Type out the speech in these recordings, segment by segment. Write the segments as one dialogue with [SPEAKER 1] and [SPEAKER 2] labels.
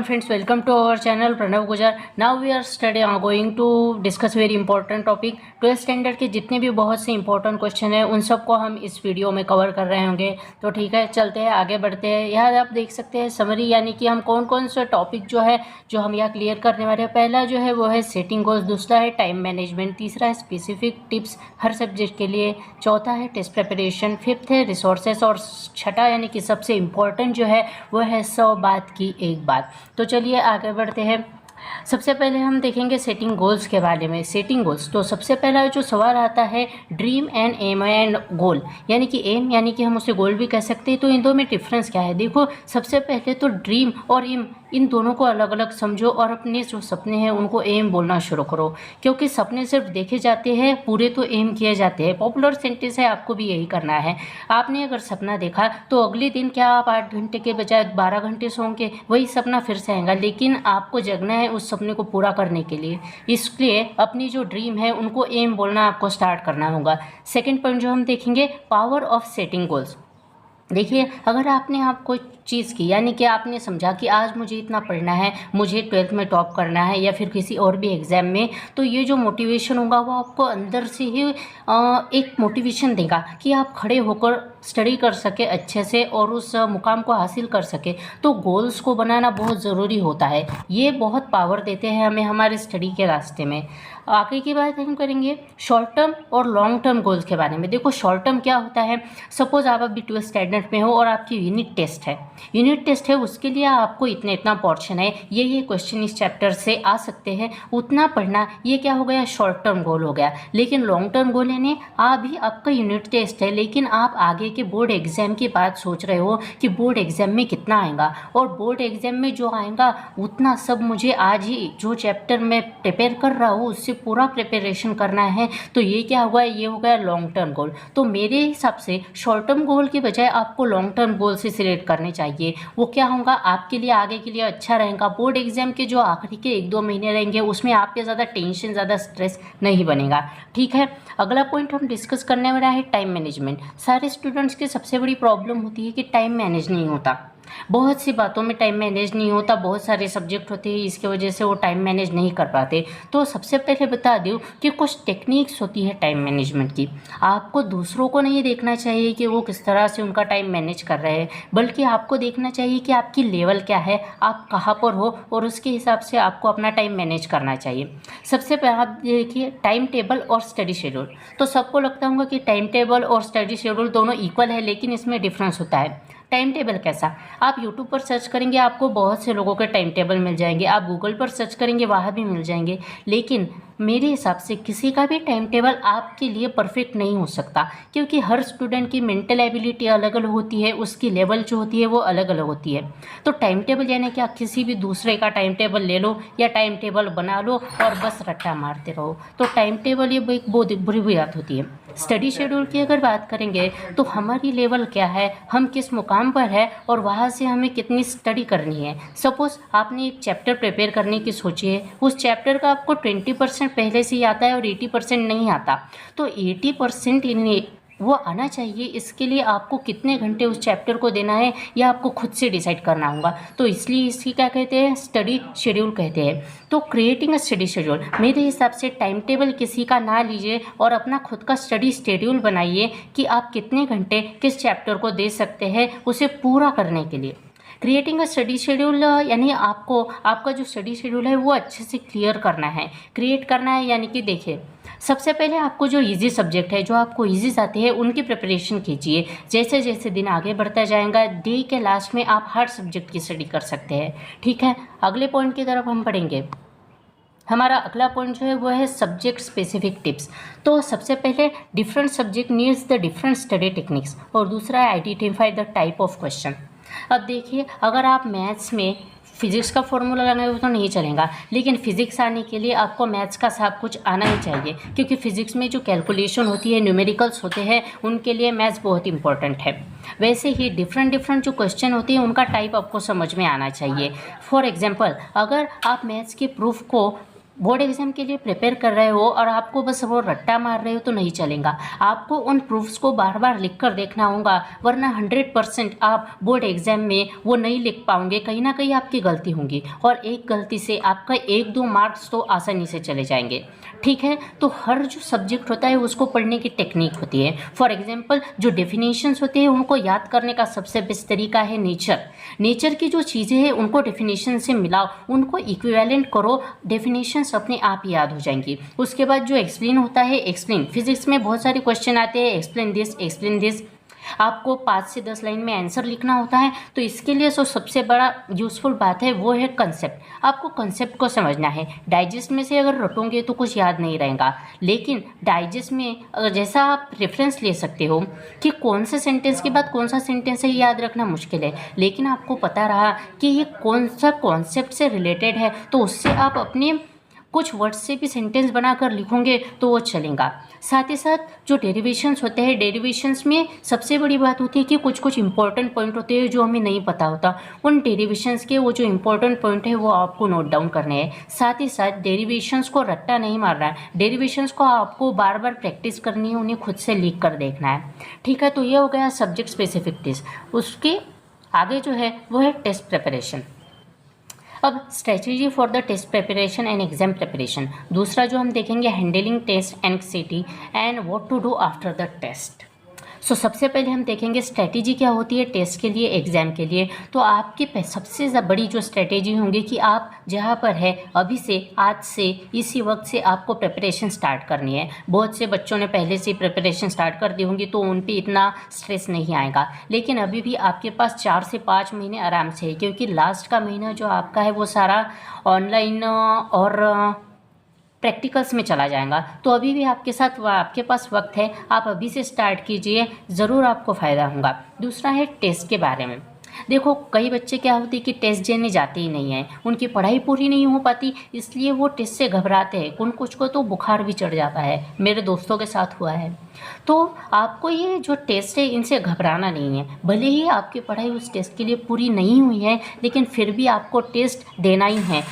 [SPEAKER 1] Friends, welcome to our channel Pranav Gujar. Now we are going to discuss very important topic. 12th standard के जितने भी बहुत से important question हैं उन सबको हम इस वीडियो में कवर कर रहे होंगे। तो ठीक है, चलते हैं आगे बढ़ते हैं। यहाँ आप देख सकते हैं समरी, यानी कि हम कौन कौन से टॉपिक जो हम यहाँ क्लियर करने वाले हैं। पहला जो है वो है सेटिंग गोल्स, दूसरा है टाइम मैनेजमेंट, तीसरा है स्पेसिफिक टिप्स हर सब्जेक्ट के लिए, चौथा है टेस्ट प्रिपरेशन, फिफ्थ है रिसोर्सेस और छठा यानी कि सबसे इम्पोर्टेंट जो है वो है 100 बात की एक बात। तो चलिए आगे बढ़ते हैं। सबसे पहले हम देखेंगे सेटिंग गोल्स के बारे में। सेटिंग गोल्स, तो सबसे पहला जो सवाल आता है ड्रीम एंड एम एंड गोल, यानी कि एम यानी कि हम उसे गोल भी कह सकते हैं। तो इन दो में डिफरेंस क्या है? देखो, सबसे पहले तो ड्रीम और एम, इन दोनों को अलग अलग समझो और अपने जो सपने हैं उनको एम बोलना शुरू करो, क्योंकि सपने सिर्फ देखे जाते हैं, पूरे तो एम किए जाते हैं। पॉपुलर सेंटेंस है, आपको भी यही करना है। आपने अगर सपना देखा तो अगले दिन क्या आप 8 घंटे के बजाय 12 घंटे सोओगे? वही सपना फिर से आएगा, लेकिन आपको जगना है उस सपने को पूरा करने के लिए। इसलिए अपनी जो ड्रीम है उनको एम बोलना आपको स्टार्ट करना होगा। सेकेंड पॉइंट जो हम देखेंगे, पावर ऑफ सेटिंग गोल्स। देखिए, अगर आपने कोई चीज़ की, यानी कि आपने समझा कि आज मुझे इतना पढ़ना है, मुझे 12th में टॉप करना है या फिर किसी और भी एग्ज़ाम में, तो ये जो मोटिवेशन होगा वो आपको अंदर से ही एक मोटिवेशन देगा कि आप खड़े होकर स्टडी कर सके अच्छे से और उस मुकाम को हासिल कर सके। तो गोल्स को बनाना बहुत ज़रूरी होता है, ये बहुत पावर देते हैं हमें हमारे स्टडी के रास्ते में। आगे की बात हम करेंगे शॉर्ट टर्म और लॉन्ग टर्म गोल्स के बारे में। देखो, शॉर्ट टर्म क्या होता है? सपोज़ आप अभी 12th स्टैंडर्ड में हो और आपकी यूनिट टेस्ट है, उसके लिए आपको इतना पोर्शन है, ये क्वेश्चन इस चैप्टर से आ सकते हैं, उतना पढ़ना, ये क्या हो गया? शॉर्ट टर्म गोल हो गया। लेकिन लॉन्ग टर्म गोल यानी अभी आपका यूनिट टेस्ट है, लेकिन आप आगे के बोर्ड एग्जाम की बात सोच रहे हो कि बोर्ड एग्जाम में कितना आएगा, और बोर्ड एग्जाम में जो आएगा उतना सब मुझे आज ही जो चैप्टर में प्रिपेयर कर रहा हूँ उससे पूरा प्रिपरेशन करना है। तो ये क्या हुआ? ये हो गया लॉन्ग टर्म गोल। तो मेरे हिसाब से शॉर्ट टर्म गोल के बजाय आपको लॉन्ग टर्म गोल से सिलेक्ट करने चाहिए। वो क्या होगा? आपके लिए आगे के लिए अच्छा रहेगा। बोर्ड एग्जाम के जो आखिरी के 1-2 महीने रहेंगे उसमें आप पे ज़्यादा टेंशन, ज़्यादा स्ट्रेस नहीं बनेगा। ठीक है, अगला पॉइंट हम डिस्कस करने वाला है टाइम मैनेजमेंट। सारे स्टूडेंट्स की सबसे बड़ी प्रॉब्लम होती है कि टाइम मैनेज नहीं होता। बहुत सी बातों में टाइम मैनेज नहीं होता, बहुत सारे सब्जेक्ट होते हैं, इसकी वजह से वो टाइम मैनेज नहीं कर पाते। तो सबसे पहले बता दूं कि कुछ टेक्निक्स होती है टाइम मैनेजमेंट की। आपको दूसरों को नहीं देखना चाहिए कि वो किस तरह से उनका टाइम मैनेज कर रहे हैं, बल्कि आपको देखना चाहिए कि आपकी लेवल क्या है, आप कहाँ पर हो, और उसके हिसाब से आपको अपना टाइम मैनेज करना चाहिए। सबसे पहले आप देखिए टाइम टेबल और स्टडी शेड्यूल। तो सबको लगता होगा कि टाइम टेबल और स्टडी शेड्यूल दोनों इक्वल है, लेकिन इसमें डिफरेंस होता है। टाइम टेबल कैसा? आप यूट्यूब पर सर्च करेंगे, आपको बहुत से लोगों के टाइम टेबल मिल जाएंगे, आप गूगल पर सर्च करेंगे, वहाँ भी मिल जाएंगे, लेकिन मेरे हिसाब से किसी का भी टाइम टेबल आपके लिए परफेक्ट नहीं हो सकता, क्योंकि हर स्टूडेंट की मेंटल एबिलिटी अलग अलग होती है, उसकी लेवल जो होती है वो अलग अलग होती है। तो टाइम टेबल यानी कि आप किसी भी दूसरे का टाइम टेबल ले लो या टाइम टेबल बना लो और बस रट्टा मारते रहो, तो टाइम टेबल ये एक बहुत बुरी बात होती है। स्टडी शेड्यूल की अगर बात करेंगे तो हमारी लेवल क्या है, हम किस मुकाम पर है और वहाँ से हमें कितनी स्टडी करनी है। सपोज़ आपने एक चैप्टर प्रिपेयर करने की सोची है, उस चैप्टर का आपको 20% पहले से ही आता है और 80% नहीं आता, तो 80% वो आना चाहिए। इसके लिए आपको कितने घंटे उस चैप्टर को देना है यह आपको खुद से डिसाइड करना होगा। तो इसलिए इसकी क्या कहते हैं? स्टडी शेड्यूल कहते हैं। तो क्रिएटिंग अ स्टडी शेड्यूल, मेरे हिसाब से टाइम टेबल किसी का ना लीजिए और अपना खुद का स्टडी शेड्यूल बनाइए कि आप कितने घंटे किस चैप्टर को दे सकते हैं उसे पूरा करने के लिए। क्रिएटिंग अ स्टडी शेड्यूल यानी आपको आपका जो स्टडी शेड्यूल है वो अच्छे से क्लियर करना है, क्रिएट करना है। यानी कि देखिए, सबसे पहले आपको जो इजी सब्जेक्ट है, जो आपको इजी आते हैं, उनकी प्रिपरेशन कीजिए। जैसे जैसे दिन आगे बढ़ता जाएगा, डे के लास्ट में आप हर सब्जेक्ट की स्टडी कर सकते हैं। ठीक है, अगले पॉइंट की तरफ हम पढ़ेंगे। हमारा अगला पॉइंट जो है वो है सब्जेक्ट स्पेसिफिक टिप्स। तो सबसे पहले different subject needs the different study techniques, और दूसरा है identify the type of question. अब देखिए, अगर आप मैथ्स में फिजिक्स का फॉर्मूला लगाएंगे तो नहीं चलेगा, लेकिन फिजिक्स आने के लिए आपको मैथ्स का सब कुछ आना ही चाहिए, क्योंकि फिजिक्स में जो कैलकुलेशन होती है, न्यूमेरिकल्स होते हैं, उनके लिए मैथ्स बहुत इंपॉर्टेंट है। वैसे ही डिफरेंट जो क्वेश्चन होते हैं उनका टाइप आपको समझ में आना चाहिए। फॉर एग्जांपल, अगर आप मैथ्स के प्रूफ को बोर्ड एग्ज़ाम के लिए प्रिपेयर कर रहे हो और आपको बस वो रट्टा मार रहे हो तो नहीं चलेगा। आपको उन प्रूफ्स को बार बार लिख कर देखना होगा, वरना 100% आप बोर्ड एग्ज़ाम में वो नहीं लिख पाओगे। कहीं ना कहीं आपकी गलती होगी और एक गलती से आपका 1-2 मार्क्स तो आसानी से चले जाएंगे। ठीक है, तो हर जो सब्जेक्ट होता है उसको पढ़ने की टेक्निक होती है। फॉर एग्जांपल जो डेफिनेशंस होते हैं उनको याद करने का सबसे बेस्ट तरीका है नेचर की जो चीज़ें हैं उनको डेफिनेशन से मिलाओ, उनको इक्विवेलेंट करो, डेफिनेशंस अपने आप ही याद हो जाएंगी। उसके बाद जो एक्सप्लेन होता है, एक्सप्लेन, फिजिक्स में बहुत सारे क्वेश्चन आते हैं, एक्सप्लेन दिस, आपको 5 से 10 लाइन में आंसर लिखना होता है। तो इसके लिए जो सबसे बड़ा यूज़फुल बात है वो है कंसेप्ट। आपको कंसेप्ट को समझना है। डाइजेस्ट में से अगर रटोगे तो कुछ याद नहीं रहेगा, लेकिन डाइजेस्ट में जैसा आप रेफरेंस ले सकते हो कि कौन से सेंटेंस के बाद कौन सा सेंटेंस है, याद रखना मुश्किल है, लेकिन आपको पता रहा कि ये कौन सा कॉन्सेप्ट से रिलेटेड है, तो उससे आप अपने कुछ वर्ड्स से भी सेंटेंस बनाकर लिखोगे तो वो चलेगा। साथ ही साथ जो डेरिवेशंस होते हैं, डेरिवेशंस में सबसे बड़ी बात होती है कि कुछ कुछ इंपॉर्टेंट पॉइंट होते हैं जो हमें नहीं पता होता। उन डेरिवेशंस के वो जो इंपॉर्टेंट पॉइंट है वो आपको नोट डाउन करने हैं। साथ ही साथ डेरिवेशंस को रट्टा नहीं मारना है, डेरिवेशंस को आपको बार बार प्रैक्टिस करनी है, उन्हें खुद से लिख कर देखना है। ठीक है, तो ये हो गया सब्जेक्ट स्पेसिफिक टेस्ट। उसके आगे जो है वो है टेस्ट प्रिपरेशन। अब strategy for the test preparation and exam preparation, दूसरा जो हम देखेंगे handling test anxiety and what to do after the test. So सबसे पहले हम देखेंगे स्ट्रेटेजी क्या होती है टेस्ट के लिए, एग्ज़ाम के लिए। तो आपकी सबसे बड़ी जो स्ट्रेटेजी होंगी कि आप जहाँ पर है अभी से, आज से, इसी वक्त से आपको प्रिपरेशन स्टार्ट करनी है। बहुत से बच्चों ने पहले से प्रिपरेशन स्टार्ट कर दी होंगी तो उन पर इतना स्ट्रेस नहीं आएगा, लेकिन अभी भी आपके पास 4 से 5 महीने आराम से है, क्योंकि लास्ट का महीना जो आपका है वो सारा ऑनलाइन और प्रैक्टिकल्स में चला जाएगा। तो अभी भी आपके पास वक्त है, आप अभी से स्टार्ट कीजिए, ज़रूर आपको फ़ायदा होगा। दूसरा है टेस्ट के बारे में। देखो कई बच्चे क्या होती है कि टेस्ट देने जाते ही नहीं हैं, उनकी पढ़ाई पूरी नहीं हो पाती, इसलिए वो टेस्ट से घबराते हैं। कुछ को तो बुखार भी चढ़ जाता है, मेरे दोस्तों के साथ हुआ है। तो आपको ये जो टेस्ट है इनसे घबराना नहीं है। भले ही आपकी पढ़ाई उस टेस्ट के लिए पूरी नहीं हुई है, लेकिन फिर भी आपको टेस्ट देना ही है,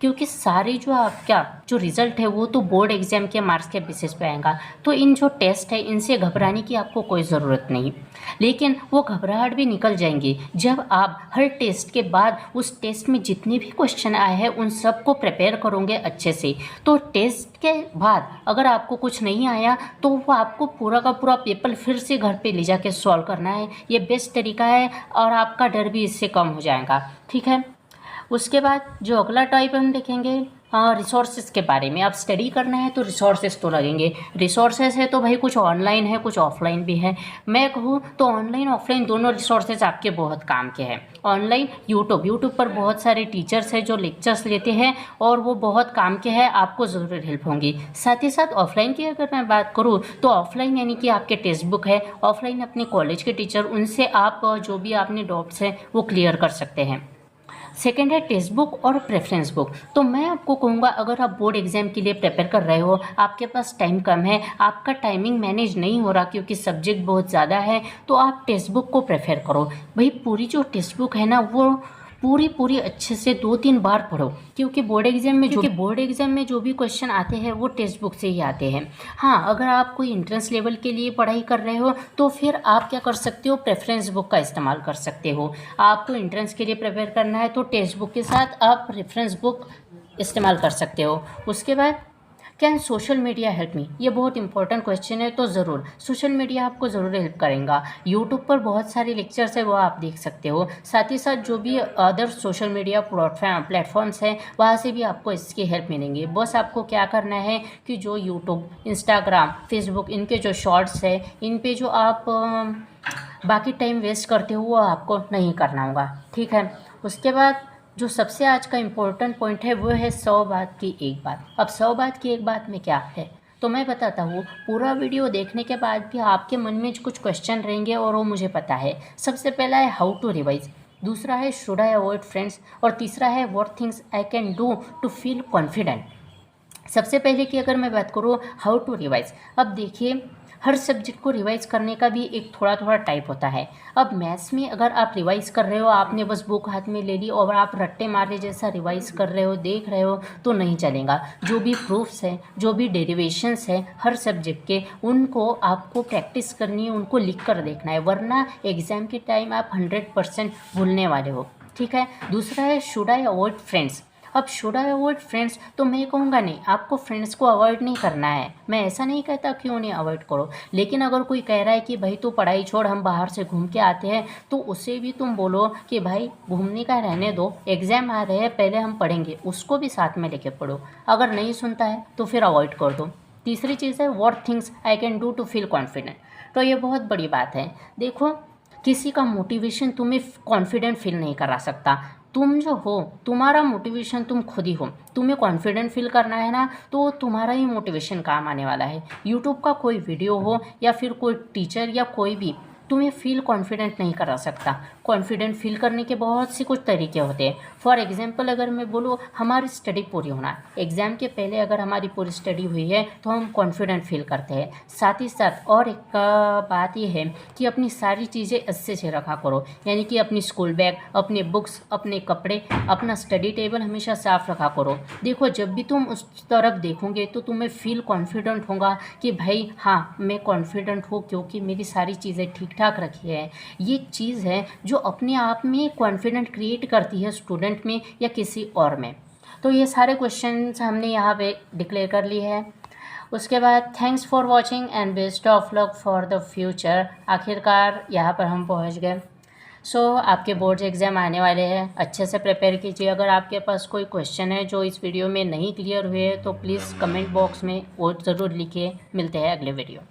[SPEAKER 1] क्योंकि सारे जो आपका जो रिज़ल्ट है वो तो बोर्ड एग्ज़ाम के मार्क्स के बेसिस पे आएगा। तो इन जो टेस्ट है इनसे घबराने की आपको कोई ज़रूरत नहीं, लेकिन वो घबराहट भी निकल जाएंगी जब आप हर टेस्ट के बाद उस टेस्ट में जितने भी क्वेश्चन आए हैं उन सब को प्रिपेयर करोगे अच्छे से। तो टेस्ट के बाद अगर आपको कुछ नहीं आया तो वो आपको पूरा का पूरा पेपर फिर से घर पे ले जाके सॉल्व करना है। ये बेस्ट तरीका है और आपका डर भी इससे कम हो जाएगा। ठीक है, उसके बाद जो अगला टाइप हम देखेंगे रिसोर्सेज के बारे में। आप स्टडी करना है तो रिसोर्सेज तो लगेंगे। रिसोर्सेज है तो भाई कुछ ऑनलाइन है, कुछ ऑफलाइन भी है। मैं कहूँ तो ऑनलाइन ऑफलाइन दोनों रिसोर्सेज आपके बहुत काम के हैं। ऑनलाइन यूट्यूब पर बहुत सारे टीचर्स हैं जो लेक्चर्स लेते हैं और वो बहुत काम के हैं, आपको ज़रूर हेल्प होंगी। साथ ही साथ ऑफलाइन की अगर मैं बात करूँ तो ऑफलाइन यानी कि आपके टेक्स्ट बुक है, ऑफलाइन अपने कॉलेज के टीचर, उनसे आप जो भी आपने डाउट्स हैं वो क्लियर कर सकते हैं। सेकेंड है टेक्स्ट बुक और प्रेफरेंस बुक। तो मैं आपको कहूँगा अगर आप बोर्ड एग्जाम के लिए प्रिपेयर कर रहे हो, आपके पास टाइम कम है, आपका टाइमिंग मैनेज नहीं हो रहा क्योंकि सब्जेक्ट बहुत ज़्यादा है, तो आप टेक्स्ट बुक को प्रेफर करो। भाई पूरी जो टेक्स्ट बुक है ना वो पूरी अच्छे से 2-3 बार पढ़ो, क्योंकि बोर्ड एग्जाम में जो भी क्वेश्चन आते हैं वो टेक्स्ट बुक से ही आते हैं। हाँ, अगर आप कोई एंट्रेंस लेवल के लिए पढ़ाई कर रहे हो तो फिर आप क्या कर सकते हो, प्रेफरेंस बुक का इस्तेमाल कर सकते हो। आपको एंट्रेंस के लिए प्रिपेयर करना है तो टेक्स्ट बुक के साथ आप रेफरेंस बुक इस्तेमाल कर सकते हो। उसके बाद can social media help me, ये बहुत इंपॉर्टेंट क्वेश्चन है। तो ज़रूर सोशल मीडिया आपको ज़रूर हेल्प करेगा। यूट्यूब पर बहुत सारे लेक्चर्स है वो आप देख सकते हो। साथ ही साथ जो भी अदर सोशल मीडिया प्लेटफॉर्म्स हैं वहाँ से भी आपको इसकी हेल्प मिलेंगी। बस आपको क्या करना है कि जो यूट्यूब, इंस्टाग्राम, फेसबुक, इनके जो शॉर्ट्स है इन पे जो आप बाकी टाइम वेस्ट करते हो वो आपको नहीं करना होगा। ठीक है, उसके बाद जो सबसे आज का इम्पोर्टेंट पॉइंट है वो है 100 बात की एक बात। अब 100 बात की एक बात में क्या है तो मैं बताता हूँ। पूरा वीडियो देखने के बाद भी आपके मन में कुछ क्वेश्चन रहेंगे और वो मुझे पता है। सबसे पहला है हाउ टू रिवाइज, दूसरा है शुड आई अवॉइड फ्रेंड्स, और तीसरा है what things I can do to feel confident. सबसे पहले की अगर मैं बात करूँ हाउ टू रिवाइज, अब देखिए हर सब्जेक्ट को रिवाइज़ करने का भी एक थोड़ा थोड़ा टाइप होता है। अब मैथ्स में अगर आप रिवाइज़ कर रहे हो, आपने बस बुक हाथ में ले ली और आप रट्टे मारे जैसा रिवाइज़ कर रहे हो, देख रहे हो, तो नहीं चलेगा। जो भी प्रूफ्स है, जो भी डेरिवेशंस है हर सब्जेक्ट के, उनको आपको प्रैक्टिस करनी है, उनको लिख कर देखना है, वरना एग्ज़ाम के टाइम आप 100% भूलने वाले हो। ठीक है। दूसरा है शुड आई अवॉइड फ्रेंड्स। अब शुड आई अवॉइड फ्रेंड्स, तो मैं कहूँगा नहीं, आपको फ्रेंड्स को अवॉइड नहीं करना है। मैं ऐसा नहीं कहता कि उन्हें अवॉइड करो, लेकिन अगर कोई कह रहा है कि भाई तू पढ़ाई छोड़, हम बाहर से घूम के आते हैं, तो उसे भी तुम बोलो कि भाई घूमने का रहने दो, एग्ज़ाम आ रहे हैं, पहले हम पढ़ेंगे, उसको भी साथ में लेके पढ़ो। अगर नहीं सुनता है तो फिर अवॉइड कर दो। तीसरी चीज़ है what things I can do to feel confident. तो ये बहुत बड़ी बात है। देखो, किसी का मोटिवेशन तुम्हें कॉन्फिडेंट फील नहीं करा सकता। तुम जो हो, तुम्हारा मोटिवेशन तुम खुद ही हो। तुम्हें कॉन्फिडेंट फील करना है ना, तो तुम्हारा ही मोटिवेशन काम आने वाला है। यूट्यूब का कोई वीडियो हो या फिर कोई टीचर या कोई भी तुम्हें फील कॉन्फिडेंट नहीं करा सकता। कॉन्फिडेंट फील करने के बहुत से कुछ तरीके होते हैं। फॉर एग्जांपल अगर मैं बोलूँ, हमारी स्टडी पूरी होना, एग्ज़ाम के पहले अगर हमारी पूरी स्टडी हुई है तो हम कॉन्फिडेंट फील करते हैं। साथ ही साथ और एक बात यह है कि अपनी सारी चीज़ें अच्छे से रखा करो, यानी कि अपनी स्कूल बैग, अपने बुक्स, अपने कपड़े, अपना स्टडी टेबल हमेशा साफ़ रखा करो। देखो, जब भी तुम उस तरफ देखोगे तो तुम्हें फील कॉन्फिडेंट होगा कि भाई हाँ, मैं कॉन्फिडेंट हूँ क्योंकि मेरी सारी चीज़ें ठीक ठाक रखी है। ये चीज़ है जो अपने आप में कॉन्फिडेंट क्रिएट करती है स्टूडेंट में या किसी और में। तो ये सारे क्वेश्चंस हमने यहाँ पे डिक्लेयर कर लिए हैं। उसके बाद thanks for watching and best of luck for the future. आखिरकार यहाँ पर हम पहुँच गए। आपके बोर्ड्स एग्ज़ाम आने वाले हैं, अच्छे से प्रिपेयर कीजिए। अगर आपके पास कोई क्वेश्चन है जो इस वीडियो में नहीं क्लियर हुए तो प्लीज़ कमेंट बॉक्स में वो ज़रूर लिखिए। मिलते हैं अगले वीडियो।